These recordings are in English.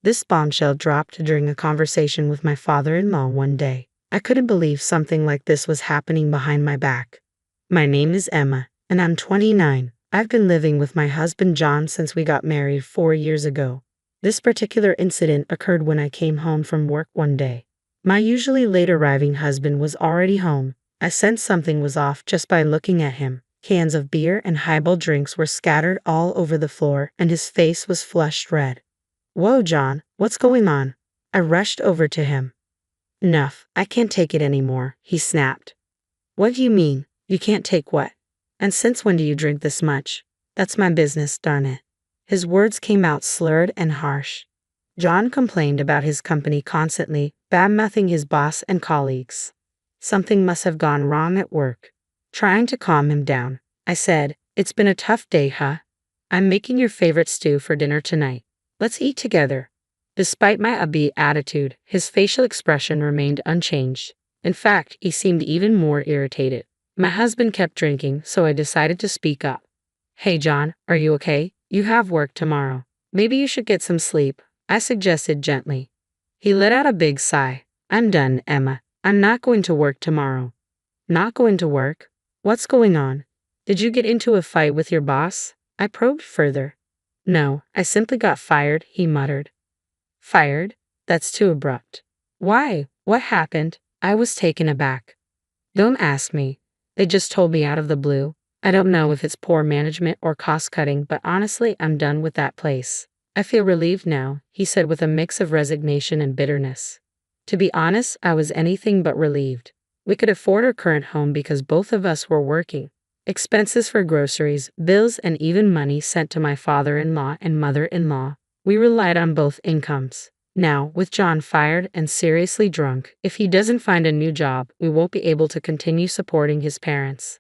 This bombshell dropped during a conversation with my father-in-law one day. I couldn't believe something like this was happening behind my back. My name is Emma, and I'm 29. I've been living with my husband John since we got married 4 years ago. This particular incident occurred when I came home from work one day. My usually late arriving husband was already home. I sensed something was off just by looking at him. Cans of beer and highball drinks were scattered all over the floor, and his face was flushed red. "Whoa, John, what's going on?" I rushed over to him. "Enough, I can't take it anymore," he snapped. "What do you mean, you can't take what? And since when do you drink this much?" "That's my business, darn it." His words came out slurred and harsh. John complained about his company constantly, bad-mouthing his boss and colleagues. Something must have gone wrong at work. Trying to calm him down, I said, "It's been a tough day, huh? I'm making your favorite stew for dinner tonight. Let's eat together." Despite my upbeat attitude, his facial expression remained unchanged. In fact, he seemed even more irritated. My husband kept drinking, so I decided to speak up. "Hey, John, are you okay? You have work tomorrow. Maybe you should get some sleep," I suggested gently. He let out a big sigh. "I'm done, Emma. I'm not going to work tomorrow." "Not going to work? What's going on? Did you get into a fight with your boss?" I probed further. "No, I simply got fired," he muttered. "Fired? That's too abrupt." "Why? What happened?" I was taken aback. "Don't ask me. They just told me out of the blue. I don't know if it's poor management or cost-cutting, but honestly, I'm done with that place." "I feel relieved now," he said with a mix of resignation and bitterness. To be honest, I was anything but relieved. We could afford our current home because both of us were working. Expenses for groceries, bills, and even money sent to my father-in-law and mother-in-law. We relied on both incomes. Now, with John fired and seriously drunk, if he doesn't find a new job, we won't be able to continue supporting his parents.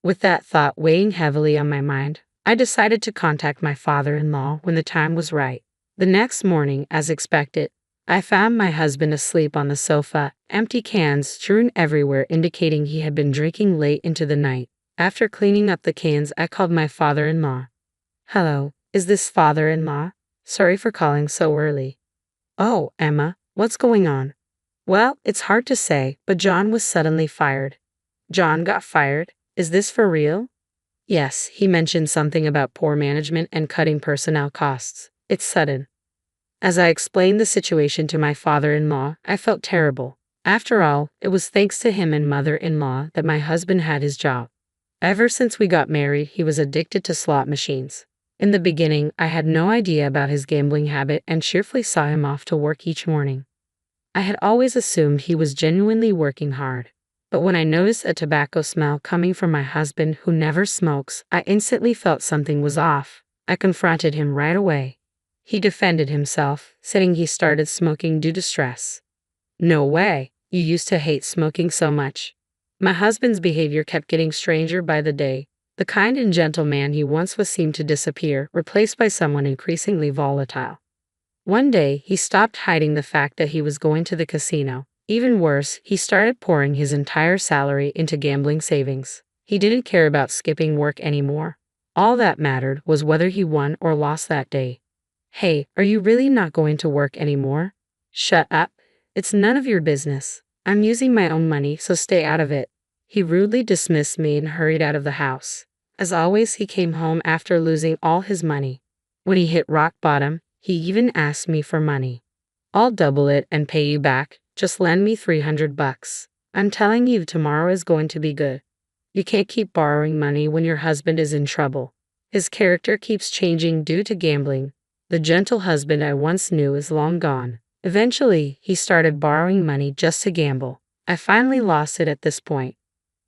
With that thought weighing heavily on my mind, I decided to contact my father-in-law when the time was right. The next morning, as expected, I found my husband asleep on the sofa, empty cans strewn everywhere indicating he had been drinking late into the night. After cleaning up the cans, I called my father-in-law. "Hello, is this father-in-law? Sorry for calling so early." "Oh, Emma, what's going on?" "Well, it's hard to say, but John was suddenly fired." "John got fired? Is this for real?" "Yes, he mentioned something about poor management and cutting personnel costs. It's sudden." As I explained the situation to my father-in-law, I felt terrible. After all, it was thanks to him and mother-in-law that my husband had his job. Ever since we got married, he was addicted to slot machines. In the beginning, I had no idea about his gambling habit and cheerfully saw him off to work each morning. I had always assumed he was genuinely working hard. But when I noticed a tobacco smell coming from my husband who never smokes, I instantly felt something was off. I confronted him right away. He defended himself, saying he started smoking due to stress. "No way, you used to hate smoking so much." My husband's behavior kept getting stranger by the day. The kind and gentle man he once was seemed to disappear, replaced by someone increasingly volatile. One day, he stopped hiding the fact that he was going to the casino. Even worse, he started pouring his entire salary into gambling savings. He didn't care about skipping work anymore. All that mattered was whether he won or lost that day. "Hey, are you really not going to work anymore?" "Shut up. It's none of your business. I'm using my own money, so stay out of it." He rudely dismissed me and hurried out of the house. As always, he came home after losing all his money. When he hit rock bottom, he even asked me for money. "I'll double it and pay you back. Just lend me $300. I'm telling you, tomorrow is going to be good." You can't keep borrowing money when your husband is in trouble. His character keeps changing due to gambling. The gentle husband I once knew is long gone. Eventually, he started borrowing money just to gamble. I finally lost it at this point.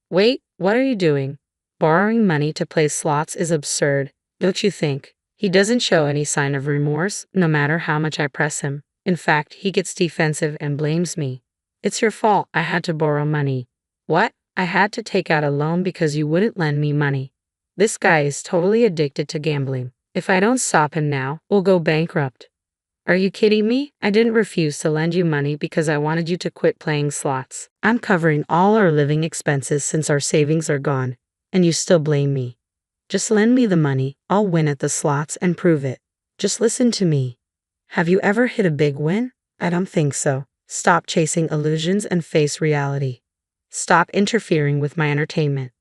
"Wait, what are you doing? Borrowing money to play slots is absurd, don't you think?" He doesn't show any sign of remorse, no matter how much I press him. In fact, he gets defensive and blames me. "It's your fault, I had to borrow money." "What? I had to take out a loan because you wouldn't lend me money?" This guy is totally addicted to gambling. If I don't stop him now, we'll go bankrupt. "Are you kidding me? I didn't refuse to lend you money because I wanted you to quit playing slots. I'm covering all our living expenses since our savings are gone, and you still blame me. Just lend me the money, I'll win at the slots and prove it. Just listen to me." Have you ever hit a big win? I don't think so. Stop chasing illusions and face reality. Stop interfering with my entertainment.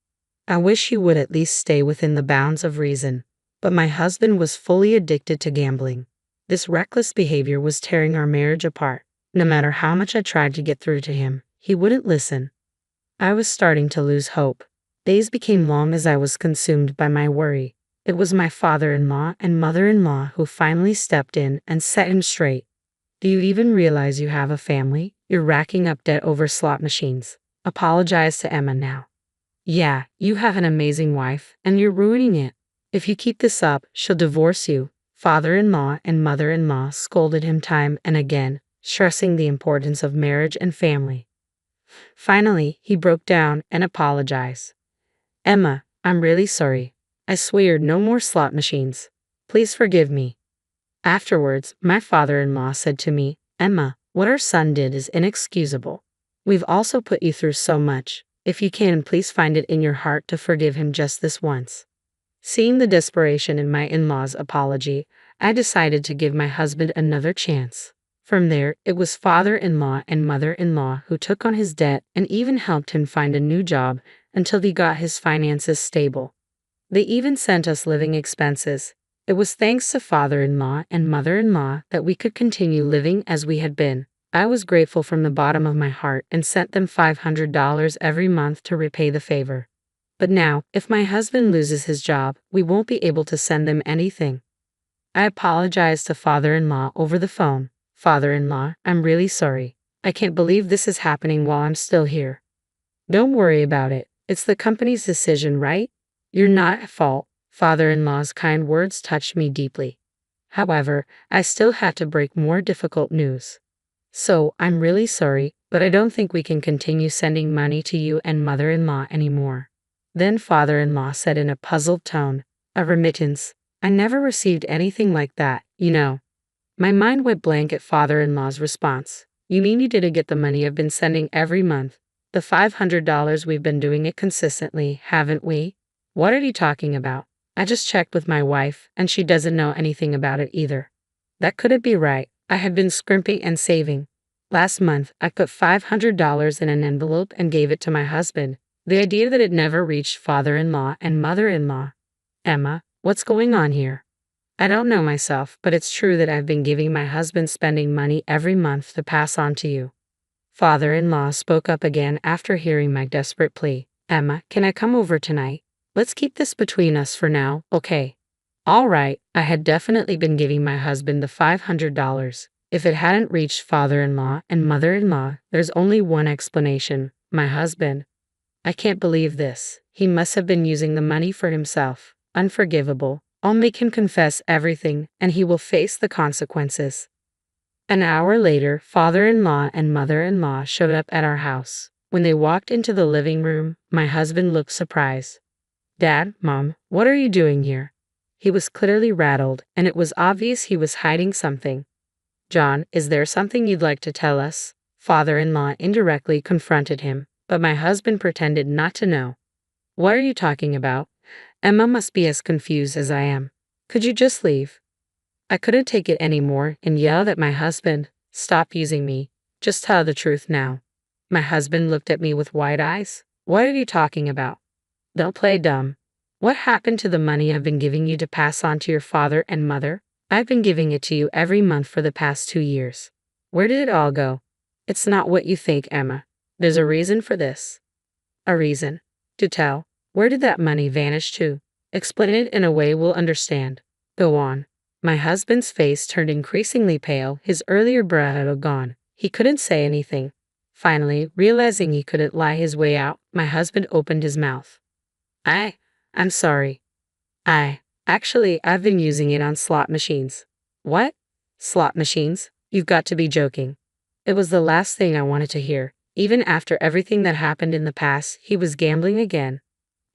I wish you would at least stay within the bounds of reason. But my husband was fully addicted to gambling. This reckless behavior was tearing our marriage apart. No matter how much I tried to get through to him, he wouldn't listen. I was starting to lose hope. Days became long as I was consumed by my worry. It was my father-in-law and mother-in-law who finally stepped in and set him straight. Do you even realize you have a family? You're racking up debt over slot machines. Apologize to Emma now. Yeah, you have an amazing wife, and you're ruining it. If you keep this up, she'll divorce you. Father-in-law and mother-in-law scolded him time and again, stressing the importance of marriage and family. Finally, he broke down and apologized. Emma, I'm really sorry. I swear no more slot machines. Please forgive me. Afterwards, my father-in-law said to me, Emma, what our son did is inexcusable. We've also put you through so much. If you can, please find it in your heart to forgive him just this once. Seeing the desperation in my in-law's apology, I decided to give my husband another chance. From there, it was father-in-law and mother-in-law who took on his debt and even helped him find a new job until he got his finances stable. They even sent us living expenses. It was thanks to father-in-law and mother-in-law that we could continue living as we had been. I was grateful from the bottom of my heart and sent them $500 every month to repay the favor. But now, if my husband loses his job, we won't be able to send them anything. I apologized to father-in-law over the phone. Father-in-law, I'm really sorry. I can't believe this is happening while I'm still here. Don't worry about it. It's the company's decision, right? You're not at fault. Father-in-law's kind words touched me deeply. However, I still had to break more difficult news. So, I'm really sorry, but I don't think we can continue sending money to you and mother-in-law anymore. Then father-in-law said in a puzzled tone, a remittance? I never received anything like that, you know. My mind went blank at father-in-law's response. You mean you didn't get the money I've been sending every month? The $500 we've been doing it consistently, haven't we? What are you talking about? I just checked with my wife, and she doesn't know anything about it either. That couldn't be right. I had been scrimping and saving. Last month, I put $500 in an envelope and gave it to my husband. The idea that it never reached father-in-law and mother-in-law. Emma, what's going on here? I don't know myself, but it's true that I've been giving my husband spending money every month to pass on to you. Father-in-law spoke up again after hearing my desperate plea. Emma, can I come over tonight? Let's keep this between us for now, okay? All right, I had definitely been giving my husband the $500. If it hadn't reached father-in-law and mother-in-law, there's only one explanation, my husband. I can't believe this. He must have been using the money for himself. Unforgivable. I'll make him confess everything, and he will face the consequences. An hour later, father-in-law and mother-in-law showed up at our house. When they walked into the living room, my husband looked surprised. Dad, Mom, what are you doing here? He was clearly rattled, and it was obvious he was hiding something. John, is there something you'd like to tell us? Father-in-law indirectly confronted him, but my husband pretended not to know. What are you talking about? Emma must be as confused as I am. Could you just leave? I couldn't take it anymore and yelled at my husband. Stop using me. Just tell the truth now. My husband looked at me with wide eyes. What are you talking about? Don't play dumb. What happened to the money I've been giving you to pass on to your father and mother? I've been giving it to you every month for the past 2 years. Where did it all go? It's not what you think, Emma. There's a reason for this. A reason? Do tell. Where did that money vanish to? Explain it in a way we'll understand. Go on. My husband's face turned increasingly pale, his earlier bravado gone. He couldn't say anything. Finally, realizing he couldn't lie his way out, my husband opened his mouth. I'm sorry. Actually, I've been using it on slot machines. What? Slot machines? You've got to be joking. It was the last thing I wanted to hear. Even after everything that happened in the past, he was gambling again.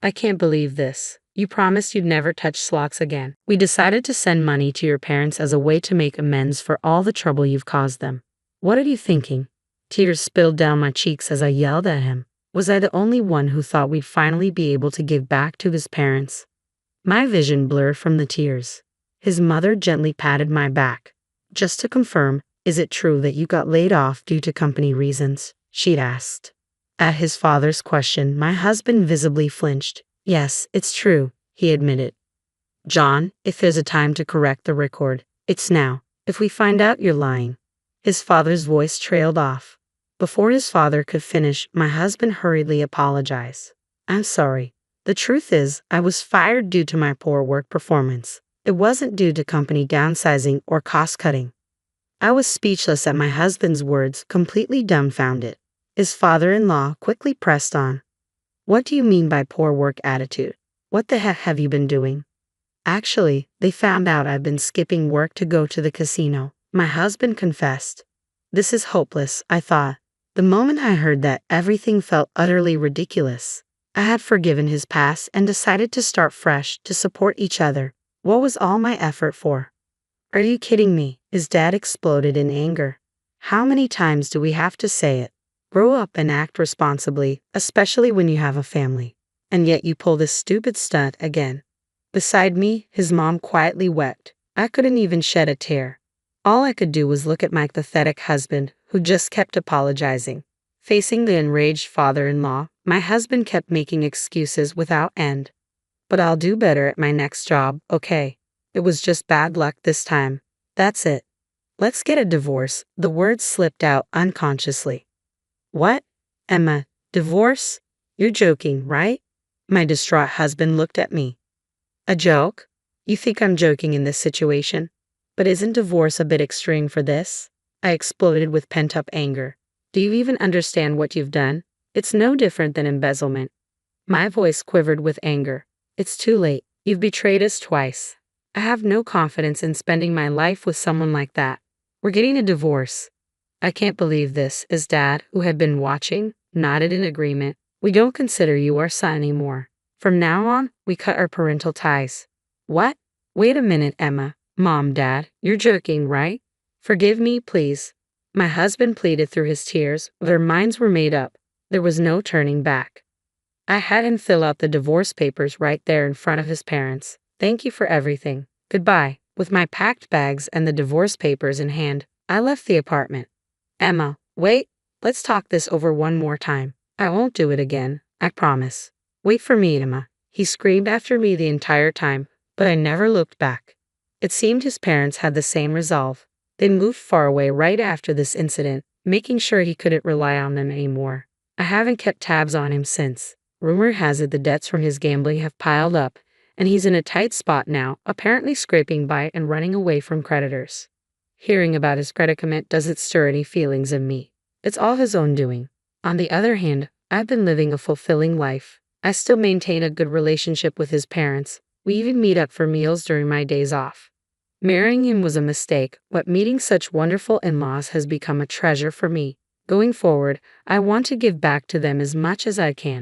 I can't believe this. You promised you'd never touch slots again. We decided to send money to your parents as a way to make amends for all the trouble you've caused them. What are you thinking? Tears spilled down my cheeks as I yelled at him. Was I the only one who thought we'd finally be able to give back to his parents? My vision blurred from the tears. His mother gently patted my back. Just to confirm, is it true that you got laid off due to company reasons? She'd asked. At his father's question, my husband visibly flinched. Yes, it's true, he admitted. John, if there's a time to correct the record, it's now. If we find out you're lying. His father's voice trailed off. Before his father could finish, my husband hurriedly apologized. I'm sorry. The truth is, I was fired due to my poor work performance. It wasn't due to company downsizing or cost-cutting. I was speechless at my husband's words, completely dumbfounded. His father-in-law quickly pressed on. What do you mean by poor work attitude? What the heck have you been doing? Actually, they found out I've been skipping work to go to the casino, my husband confessed. This is hopeless, I thought. The moment I heard that, everything felt utterly ridiculous. I had forgiven his past and decided to start fresh to support each other. What was all my effort for? Are you kidding me? His dad exploded in anger. How many times do we have to say it? Grow up and act responsibly, especially when you have a family. And yet you pull this stupid stunt again. Beside me, his mom quietly wept. I couldn't even shed a tear. All I could do was look at my pathetic husband, who just kept apologizing. Facing the enraged father-in-law, my husband kept making excuses without end. But I'll do better at my next job, okay? It was just bad luck this time. That's it. Let's get a divorce. The words slipped out unconsciously. What? Emma, divorce? You're joking, right? My distraught husband looked at me. A joke? You think I'm joking in this situation? But isn't divorce a bit extreme for this? I exploded with pent-up anger. Do you even understand what you've done? It's no different than embezzlement. My voice quivered with anger. It's too late. You've betrayed us twice. I have no confidence in spending my life with someone like that. We're getting a divorce. I can't believe this, his dad, who had been watching, nodded in agreement. We don't consider you our son anymore. From now on, we cut our parental ties. What? Wait a minute, Emma. Mom, Dad, you're joking, right? Forgive me, please. My husband pleaded through his tears. Their minds were made up. There was no turning back. I had him fill out the divorce papers right there in front of his parents. Thank you for everything. Goodbye. With my packed bags and the divorce papers in hand, I left the apartment. Emma, wait. Let's talk this over one more time. I won't do it again. I promise. Wait for me, Emma. He screamed after me the entire time, but I never looked back. It seemed his parents had the same resolve. They moved far away right after this incident, making sure he couldn't rely on them anymore. I haven't kept tabs on him since. Rumor has it the debts from his gambling have piled up, and he's in a tight spot now, apparently scraping by and running away from creditors. Hearing about his predicament doesn't stir any feelings in me. It's all his own doing. On the other hand, I've been living a fulfilling life. I still maintain a good relationship with his parents. We even meet up for meals during my days off. Marrying him was a mistake, but meeting such wonderful in-laws has become a treasure for me. Going forward, I want to give back to them as much as I can.